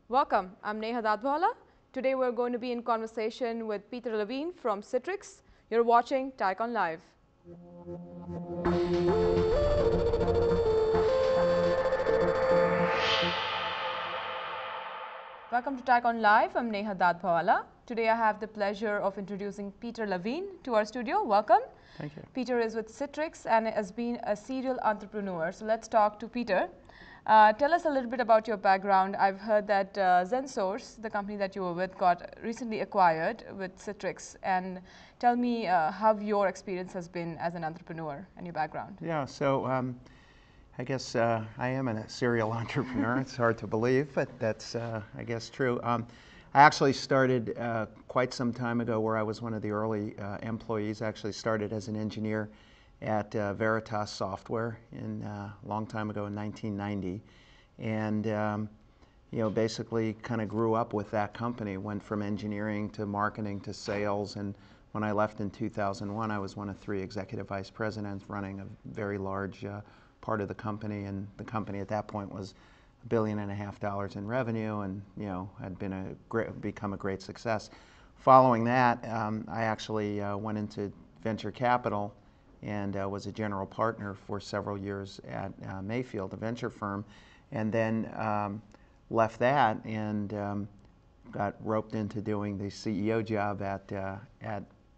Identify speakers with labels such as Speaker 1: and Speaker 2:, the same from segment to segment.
Speaker 1: Welcome, I'm Neha Dadbhala. Today we're going to be in conversation with Peter Levine from Citrix. You're watching TiEcon Live. Welcome to TiEcon Live. I'm Neha Dadbhala. Today I have the pleasure of introducing Peter Levine to our studio. Welcome.
Speaker 2: Thank you.
Speaker 1: Peter is with Citrix and has been a serial entrepreneur. So let's talk to Peter. Tell us a little bit about your background. I've heard that ZenSource, the company that you were with, got recently acquired with Citrix. And tell me how your experience has been as an entrepreneur and your background.
Speaker 2: Yeah, so I guess I am a serial entrepreneur. It's hard to believe, but that's, I guess, true. I actually started quite some time ago where I was one of the early employees. I actually started as an engineer at Veritas Software a long time ago in 1990. And basically kind of grew up with that company, went from engineering to marketing to sales. And when I left in 2001, I was one of 3 executive vice presidents running a very large part of the company, and the company at that point was $1.5 billion in revenue, and had been become a great success. Following that, I actually went into venture capital and was a general partner for several years at Mayfield, a venture firm, and then left that and got roped into doing the CEO job at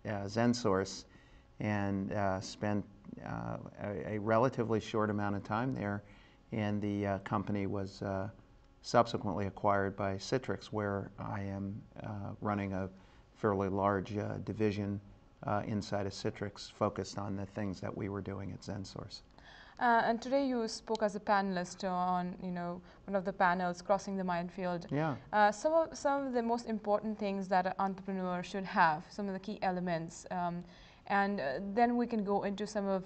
Speaker 2: ZenSource, and spent a relatively short amount of time there, and the company was subsequently acquired by Citrix, where I am running a fairly large division inside of Citrix focused on the things that we were doing at ZenSource.
Speaker 1: And today you spoke as a panelist on one of the panels, Crossing the Minefield.
Speaker 2: Yeah.
Speaker 1: Some of the most important things that an entrepreneur should have, some of the key elements. And then we can go into some of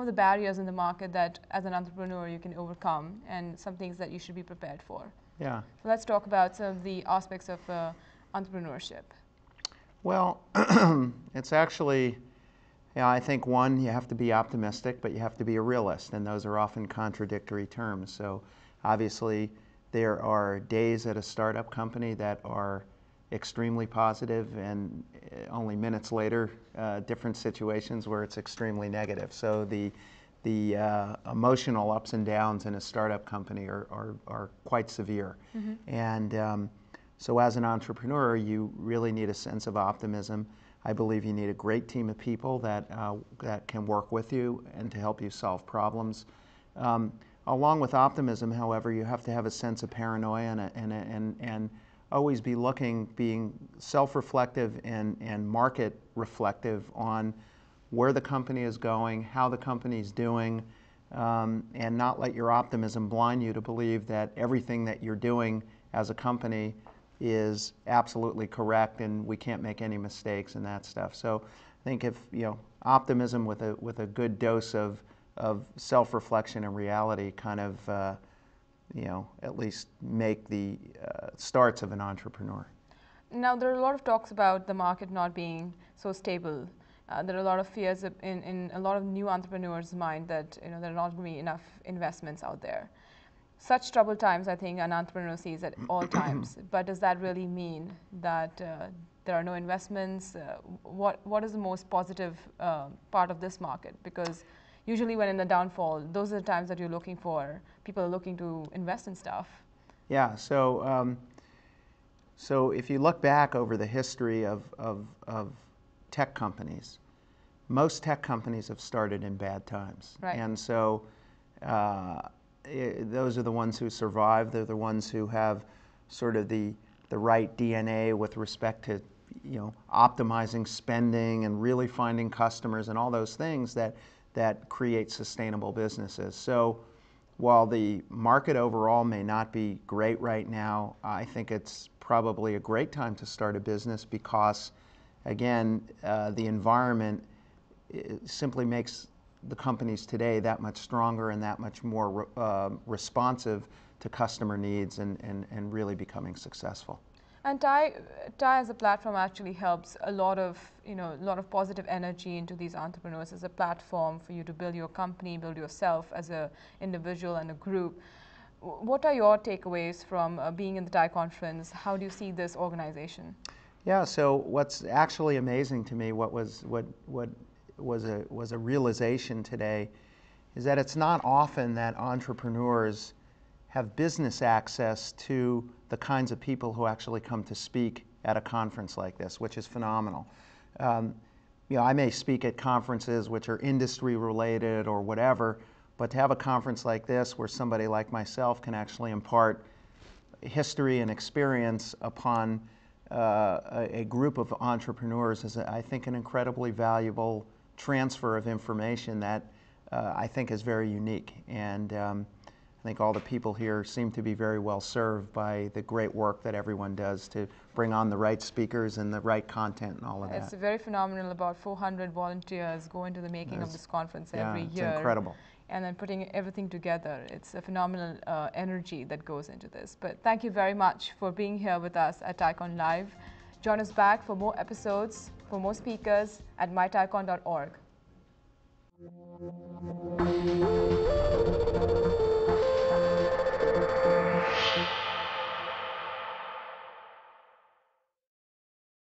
Speaker 1: the barriers in the market that, as an entrepreneur, you can overcome, and some things that you should be prepared for.
Speaker 2: Yeah.
Speaker 1: So let's talk about some of the aspects of entrepreneurship.
Speaker 2: Well, it's actually, I think one, you have to be optimistic, but you have to be a realist, and those are often contradictory terms. So obviously, there are days at a startup company that are extremely positive, and only minutes later, different situations where it's extremely negative. So the emotional ups and downs in a startup company are quite severe. Mm-hmm. And so as an entrepreneur, you really need a sense of optimism. I believe you need a great team of people that can work with you and to help you solve problems. Along with optimism, however, you have to have a sense of paranoia and always be being self-reflective and market reflective on where the company is going, how the company is doing, and not let your optimism blind you to believe that everything that you're doing as a company is absolutely correct and we can't make any mistakes and that stuff. So I think if optimism with a good dose of self-reflection and reality kind of at least make the starts of an entrepreneur.
Speaker 1: Now, there are a lot of talks about the market not being so stable. There are a lot of fears in a lot of new entrepreneurs' mind that there are not going to be enough investments out there. Such troubled times, I think, an entrepreneur sees at all times. But does that really mean that there are no investments? What is the most positive part of this market? Because usually when in the downfall, those are the times that you're looking for. People are looking to invest in stuff.
Speaker 2: Yeah, so if you look back over the history of tech companies, most tech companies have started in bad times.
Speaker 1: Right.
Speaker 2: And so those are the ones who survive. They're the ones who have sort of the right DNA with respect to optimizing spending and really finding customers and all those things that create sustainable businesses. So while the market overall may not be great right now, I think it's probably a great time to start a business because, again, the environment simply makes the companies today that much stronger and that much more responsive to customer needs and really becoming successful.
Speaker 1: And TiE as a platform actually helps a lot of positive energy into these entrepreneurs as a platform for you to build your company, build yourself as an individual and a group. What are your takeaways from being in the TiE conference? How do you see this organization?
Speaker 2: Yeah, so what's actually amazing to me, what was a realization today, is that it's not often that entrepreneurs have business access to the kinds of people who actually come to speak at a conference like this, which is phenomenal. Um, I may speak at conferences which are industry related or whatever, but to have a conference like this where somebody like myself can actually impart history and experience upon a group of entrepreneurs is, I think, an incredibly valuable transfer of information that I think is very unique. And I think all the people here seem to be very well served by the great work that everyone does to bring on the right speakers and the right content and all of that.
Speaker 1: It's very phenomenal. About 400 volunteers go into the making of this conference every year.
Speaker 2: It's incredible.
Speaker 1: And then putting everything together. It's a phenomenal energy that goes into this. But thank you very much for being here with us at TiEcon Live. Join us back for more episodes, for more speakers at mytiecon.org.